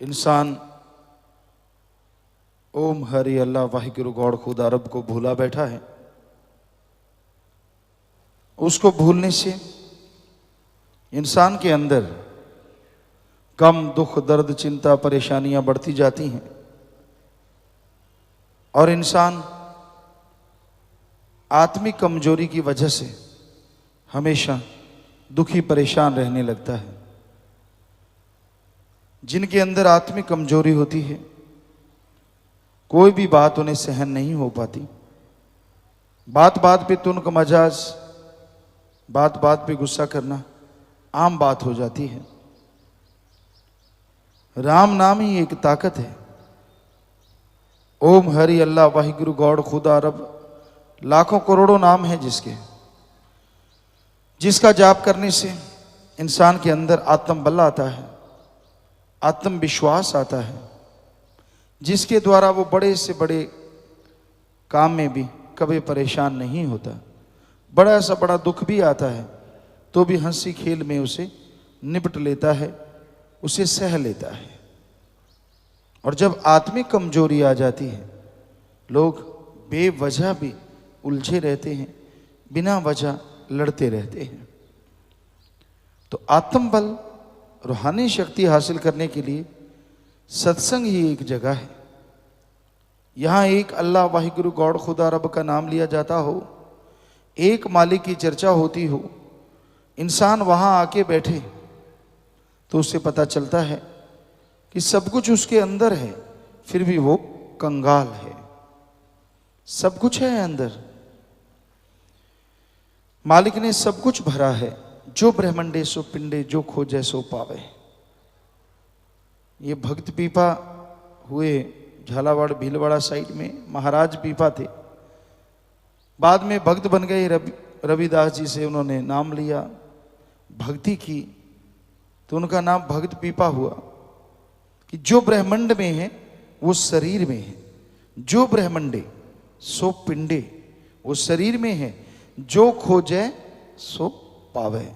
इंसान ओम हरि अल्लाह वाहिगुरु गॉड खुदा रब को भूला बैठा है। उसको भूलने से इंसान के अंदर गम, दुख, दर्द, चिंता, परेशानियां बढ़ती जाती हैं और इंसान आत्मिक कमजोरी की वजह से हमेशा दुखी परेशान रहने लगता है। जिनके अंदर आत्मिक कमजोरी होती है, कोई भी बात उन्हें सहन नहीं हो पाती। बात बात पे तुनक मजाज, बात बात पे गुस्सा करना आम बात हो जाती है। राम नाम ही एक ताकत है। ओम हरि अल्लाह वाहिगुरु गॉड खुदा रब लाखों करोड़ों नाम है जिसका जाप करने से इंसान के अंदर आत्म बल आता है, आत्मविश्वास आता है, जिसके द्वारा वो बड़े से बड़े काम में भी कभी परेशान नहीं होता। बड़ा सा बड़ा दुख भी आता है तो भी हंसी खेल में उसे निपट लेता है, उसे सह लेता है। और जब आत्मिक कमजोरी आ जाती है, लोग बेवजह भी उलझे रहते हैं, बिना वजह लड़ते रहते हैं। तो आत्मबल, रूहानी शक्ति हासिल करने के लिए सत्संग ही एक जगह है। यहां एक अल्लाह वाहिगुरु गॉड खुदा रब का नाम लिया जाता हो, एक मालिक की चर्चा होती हो, इंसान वहां आके बैठे तो उससे पता चलता है कि सब कुछ उसके अंदर है, फिर भी वो कंगाल है। सब कुछ है अंदर, मालिक ने सब कुछ भरा है। जो ब्रह्मंडे सो पिंडे, जो खोजे सो पावे। ये भक्त पीपा हुए झालावाड़ भीलवाड़ा साइड में, महाराज पीपा थे। बाद में भक्त बन गए, रविदास जी से उन्होंने नाम लिया, भक्ति की, तो उनका नाम भक्त पीपा हुआ। कि जो ब्रह्मंड में है वो शरीर में है, जो ब्रह्मंडे सो पिंडे, वो शरीर में है, जो खोजे सो पावे।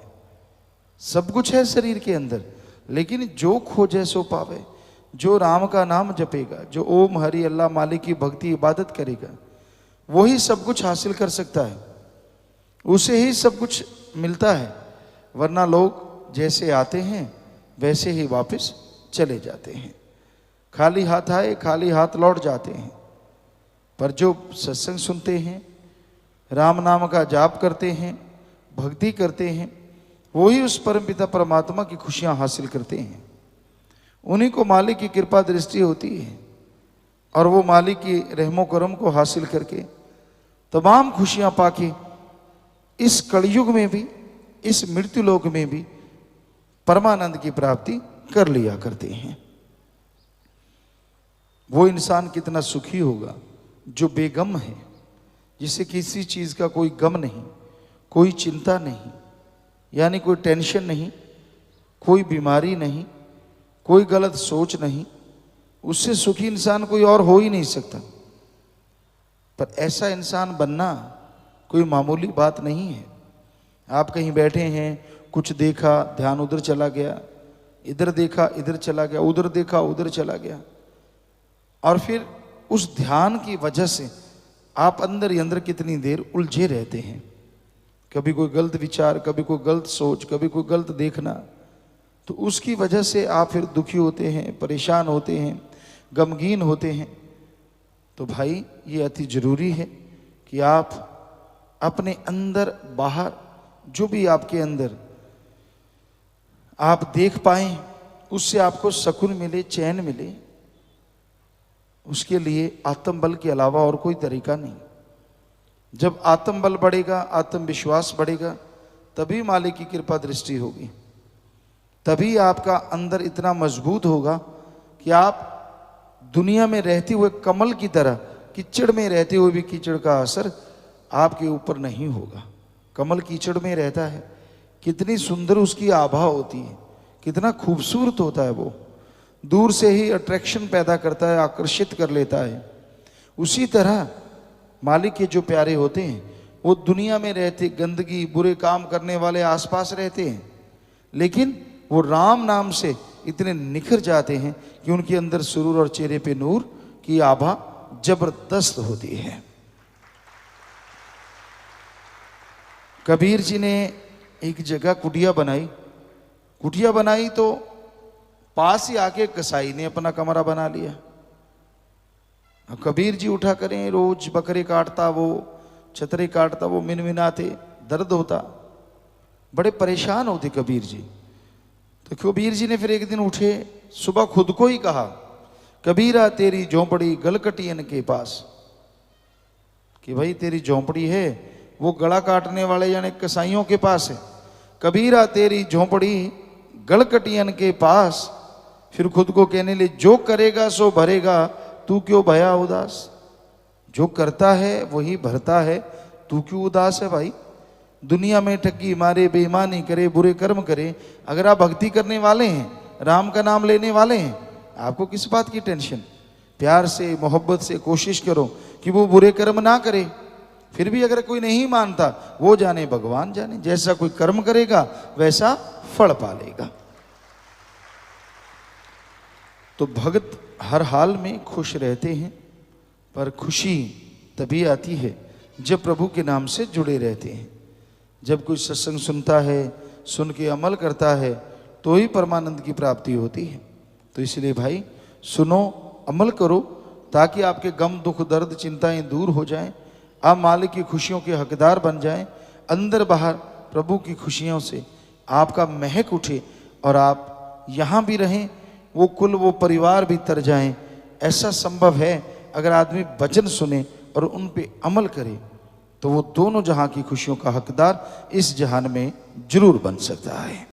सब कुछ है शरीर के अंदर, लेकिन जो खोजे सो पावे, जो राम का नाम जपेगा, जो ओम हरि अल्लाह मालिक की भक्ति इबादत करेगा, वही सब कुछ हासिल कर सकता है, उसे ही सब कुछ मिलता है। वरना लोग जैसे आते हैं वैसे ही वापस चले जाते हैं, खाली हाथ आए खाली हाथ लौट जाते हैं। पर जो सत्संग सुनते हैं, राम नाम का जाप करते हैं, भक्ति करते हैं, वही उस परमपिता परमात्मा की खुशियां हासिल करते हैं। उन्हीं को मालिक की कृपा दृष्टि होती है और वो मालिक की रहमो करम को हासिल करके तमाम खुशियां पाके इस कलयुग में भी, इस मृत्यु लोक में भी परमानंद की प्राप्ति कर लिया करते हैं। वो इंसान कितना सुखी होगा जो बेगम है, जिसे किसी चीज का कोई गम नहीं, कोई चिंता नहीं, यानी कोई टेंशन नहीं, कोई बीमारी नहीं, कोई गलत सोच नहीं। उससे सुखी इंसान कोई और हो ही नहीं सकता। पर ऐसा इंसान बनना कोई मामूली बात नहीं है। आप कहीं बैठे हैं, कुछ देखा, ध्यान उधर चला गया, इधर देखा इधर चला गया, उधर देखा उधर चला गया, और फिर उस ध्यान की वजह से आप अंदर ही अंदर कितनी देर उलझे रहते हैं। कभी कोई गलत विचार, कभी कोई गलत सोच, कभी कोई गलत देखना, तो उसकी वजह से आप फिर दुखी होते हैं, परेशान होते हैं, गमगीन होते हैं। तो भाई ये अति जरूरी है कि आप अपने अंदर बाहर जो भी आपके अंदर आप देख पाएं, उससे आपको सुकून मिले, चैन मिले। उसके लिए आत्मबल के अलावा और कोई तरीका नहीं। जब आत्मबल बढ़ेगा, आत्मविश्वास बढ़ेगा, तभी मालिक की कृपा दृष्टि होगी, तभी आपका अंदर इतना मजबूत होगा कि आप दुनिया में रहते हुए कमल की तरह, कीचड़ में रहते हुए भी कीचड़ का असर आपके ऊपर नहीं होगा। कमल कीचड़ में रहता है, कितनी सुंदर उसकी आभा होती है, कितना खूबसूरत होता है वो, दूर से ही अट्रैक्शन पैदा करता है, आकर्षित कर लेता है। उसी तरह मालिक के जो प्यारे होते हैं, वो दुनिया में रहते, गंदगी बुरे काम करने वाले आसपास रहते हैं, लेकिन वो राम नाम से इतने निखर जाते हैं कि उनके अंदर सुरूर और चेहरे पे नूर की आभा जबरदस्त होती है। कबीर जी ने एक जगह कुटिया बनाई तो पास ही आके कसाई ने अपना कमरा बना लिया। कबीर जी उठा करें, रोज बकरे काटता, वो छतरे काटता, वो मिनमिनाते, दर्द होता, बड़े परेशान होते कबीर जी। तो कबीर जी ने फिर एक दिन उठे, सुबह खुद को ही कहा, कबीरा तेरी झोंपड़ी गलकटियन के पास, कि भाई तेरी झोंपड़ी है वो गला काटने वाले यानी कसाईयों के पास है। कबीरा तेरी झोंपड़ी गलकटियन के पास। फिर खुद को कहने ले, जो करेगा सो भरेगा, तू क्यों भया उदास। जो करता है वही भरता है, तू क्यों उदास है भाई। दुनिया में ठगी मारे, बेईमानी करे, बुरे कर्म करे, अगर आप भक्ति करने वाले हैं, राम का नाम लेने वाले हैं, आपको किस बात की टेंशन। प्यार से मोहब्बत से कोशिश करो कि वो बुरे कर्म ना करे। फिर भी अगर कोई नहीं मानता, वो जाने भगवान जाने, जैसा कोई कर्म करेगा वैसा फल पालेगा। तो भक्त हर हाल में खुश रहते हैं, पर खुशी तभी आती है जब प्रभु के नाम से जुड़े रहते हैं। जब कोई सत्संग सुनता है, सुन के अमल करता है, तो ही परमानंद की प्राप्ति होती है। तो इसलिए भाई सुनो, अमल करो, ताकि आपके गम दुख दर्द चिंताएं दूर हो जाएं, आप मालिक की खुशियों के हकदार बन जाएं, अंदर बाहर प्रभु की खुशियों से आपका महक उठे और आप यहाँ भी रहें, वो कुल वो परिवार भी तर जाएं। ऐसा संभव है अगर आदमी वचन सुने और उन पे अमल करे, तो वो दोनों जहां की खुशियों का हकदार इस जहान में जरूर बन सकता है।